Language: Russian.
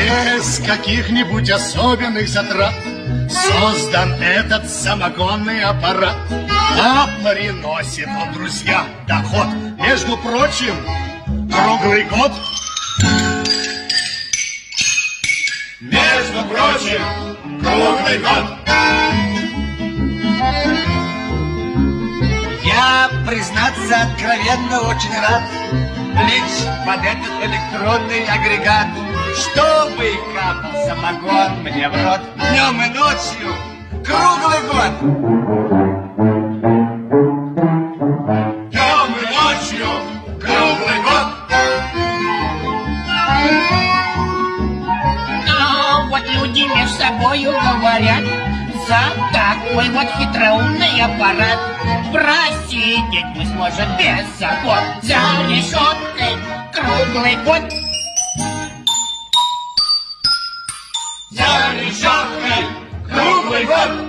Без каких-нибудь особенных затрат создан этот самогонный аппарат. А приносит он, друзья, доход, между прочим, круглый год. Между прочим, круглый год. Я, признаться, откровенно очень рад лечь под этот электронный агрегат, чтобы капал самогон мне в рот днем и ночью круглый год. Днем и ночью круглый год. А вот люди между собою говорят, за такой вот хитроумный аппарат просидеть мы сможем без забот за решеткой круглый год. За решеткой круглый год.